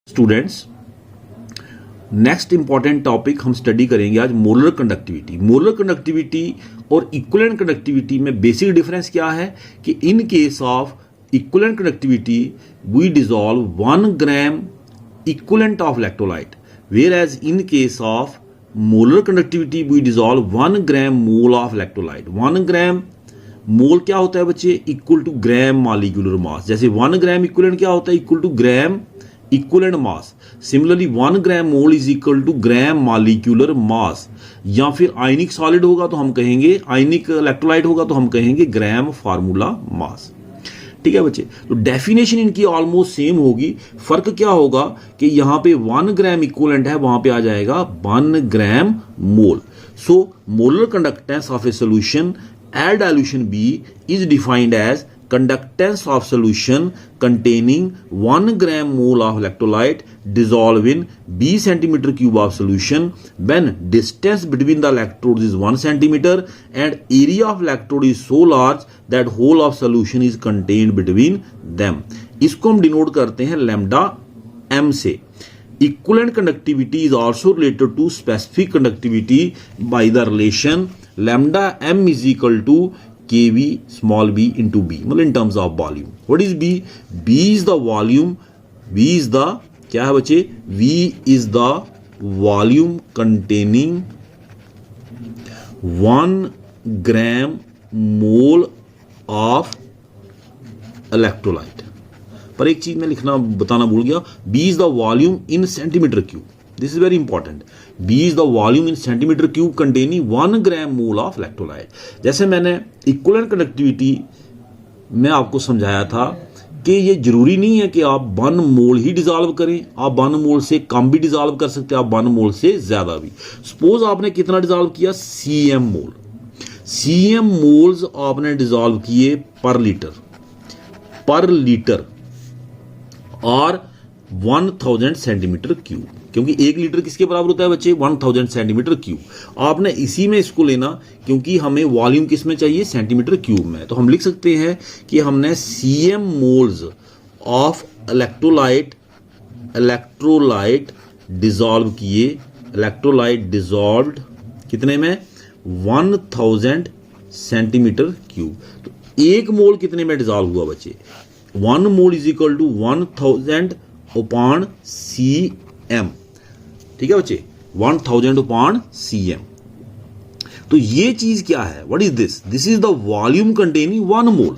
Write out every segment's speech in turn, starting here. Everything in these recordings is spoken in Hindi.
स्टूडेंट्स, नेक्स्ट इंपॉर्टेंट टॉपिक हम स्टडी करेंगे आज मोलर कंडक्टिविटी। मोलर कंडक्टिविटी और इक्विवेलेंट कंडक्टिविटी में बेसिक डिफरेंस क्या है कि in case of equivalent conductivity we dissolve 1 gram equivalent of electrolyte, whereas in case of molar conductivity we dissolve 1 gram mole of electrolyte. 1 gram mole क्या होता है बच्चे? Equal to gram molecular mass. जैसे 1 ग्राम इक्विवेलेंट क्या होता है? Equal to gram equivalent mass. Similarly 1 gram mole is equal to gram molecular mass. या फिर आयनिक सॉलिड होगा तो हम कहेंगे, आयनिक इलेक्ट्रोलाइट होगा तो हम कहेंगे ग्राम फार्मूला मास। ठीक है बच्चे, तो डेफिनेशन इनकी ऑलमोस्ट सेम होगी। फर्क क्या होगा कि यहां पे 1 ग्राम इक्विवेलेंट है, वहां पे आ जाएगा 1 gram mole. So molar conductance of a solution at dilution B is defined as conductance of solution containing 1 gram mole of electrolyte dissolved in B centimeter cube of solution when distance between the electrodes is 1 centimeter and area of electrode is so large that whole of solution is contained between them। इसको हम डिनोट करते हैं लैम्डा m से। Equivalent conductivity is also related to specific conductivity by the relation lambda m is equal to kV small b into B, मतलब in terms of volume। What is B? B is the volume, V is the क्या है बच्चे? V is the volume containing 1 gram mole of electrolyte। पर एक चीज मैं लिखना बताना भूल गया, B is the volume in centimeter cube। This is very important। B is the volume in centimeter cube containing 1 gram mole of electrolyte। जैसे मैंने इक्विवेलेंट कंडक्टिविटी में आपको समझाया था कि ये जरूरी नहीं है कि आप 1 मोल ही डिसॉल्व करें, आप 1 मोल से कम भी डिसॉल्व कर सकते हैं, आप 1 मोल से ज्यादा भी। सपोज आपने कितना डिसॉल्व किया? CM मोल। CM मोल्स आपने डिसॉल्व किए पर लीटर और 1000 सेंटीमीटर क्यूब, क्योंकि 1 लीटर किसके बराबर होता है बच्चे? 1000 सेंटीमीटर क्यूब। आपने इसी में इसको लेना, क्योंकि हमें वॉल्यूम किस में चाहिए? सेंटीमीटर क्यूब में। तो हम लिख सकते हैं कि हमने CM moles of electrolyte dissolve किए, इलेक्ट्रोलाइट डिसॉल्व्ड कितने में? 1000 सेंटीमीटर क्यूब। तो 1 मोल कितने में डिसॉल्व हुआ बच्चे? 1 mole is equal to 1000 upon CM। ठीक है बच्चे, 1000 upon CM। तो ये चीज क्या है? What is this? This is the volume containing 1 mole.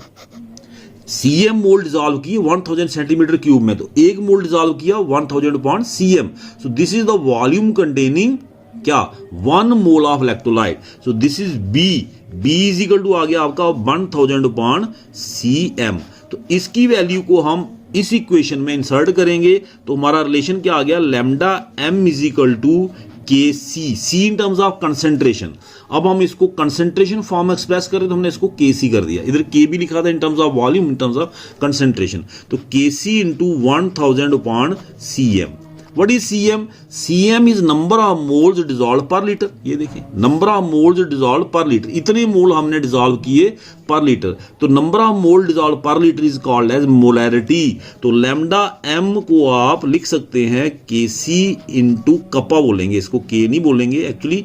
CM mole dissolve किए 1000 सेंटीमीटर क्यूब में, तो 1 मोल डिसॉल्व किया 1000 upon CM। So this is the volume containing क्या? 1 mole of electrolyte. So this is B is equal to आ गया आपका 1000 upon CM। तो इसकी वैल्यू को हम इस इक्वेशन में इंसर्ट करेंगे तो हमारा रिलेशन क्या आ गया? Lambda m is equal to KC, C in terms of concentration. अब हम इसको कंसेंट्रेशन फॉर्म में एक्सप्रेस करें तो हमने इसको KC कर दिया। इधर K भी लिखा था इन terms of volume, in terms of concentration. तो KC into 1000 upon CM। What is CM? CM is number of moles dissolved per liter। ये देखें, number of moles dissolved per liter, इतने मोल हमने डिसॉल्व किए पर लीटर। तो number of mole dissolve per litre is called as molarity. तो लैम्डा m को आप लिख सकते हैं KC इंटू कप्पा बोलेंगे, इसको K नहीं बोलेंगे एक्चुअली।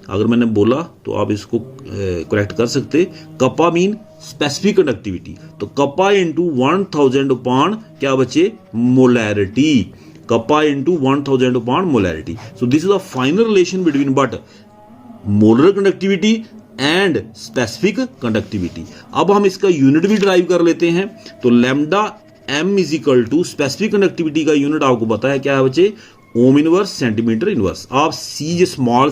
अगर मैंने बोला तो आप इसको करेक्ट कर सकते। कप्पा मीन स्पेसिफिक कंडक्टिविटी, तो कप्पा इंटू 1000 upon क्या बचे? Molarity. Kappa into 1000 upon molarity। So this is a final relation between what? Molar conductivity and specific conductivity। अब हम इसका यूनिट भी ड्राइव कर लेते हैं। तो lambda m is equal to specific conductivity का यूनिट आपको पता है क्या है बच्चे? Ohm inverse centimetre inverse. आप C स्मॉल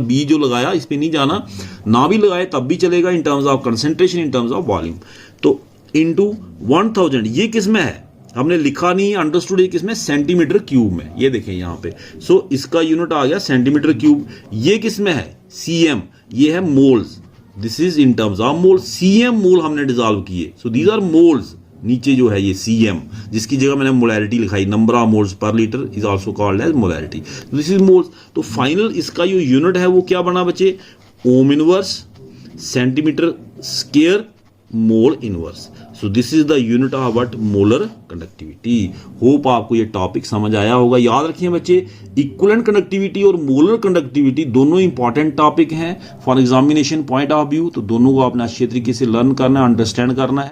b जो लगाया इस पे नहीं जाना, ना भी लगाए तब भी चलेगा इन terms of concentration, in terms of volume. तो इंटू 1000, ये किस में है? हमने लिखा नहीं, अंडरस्टूड है किसमें? सेंटीमीटर क्यूब में। ये देखें यहां पे। सो इसका यूनिट आ गया सेंटीमीटर क्यूब। ये किसमें है? CM, ये है moles. This is in terms of mole. CM mole हमने डिसॉल्व किए। So these are moles. नीचे जो है ये CM, जिसकी जगह मैंने मोलैरिटी लिखाई, number of moles per litre is also called as molarity. This is moles. तो फाइनल इसका जो यूनिट है वो क्या बना बच्चे? Ohm inverse centimetre square mole inverse. So this is the unit of what, molar conductivity. Hope आपको ये टॉपिक समझ आया होगा। याद रखिए बच्चे, इक्विवेलेंट कंडक्टिविटी और मोलर कंडक्टिविटी दोनों इंपॉर्टेंट टॉपिक हैं for examination point of view. तो दोनों को आपने अच्छे तरीके से लर्न करना है, अंडरस्टैंड करना है।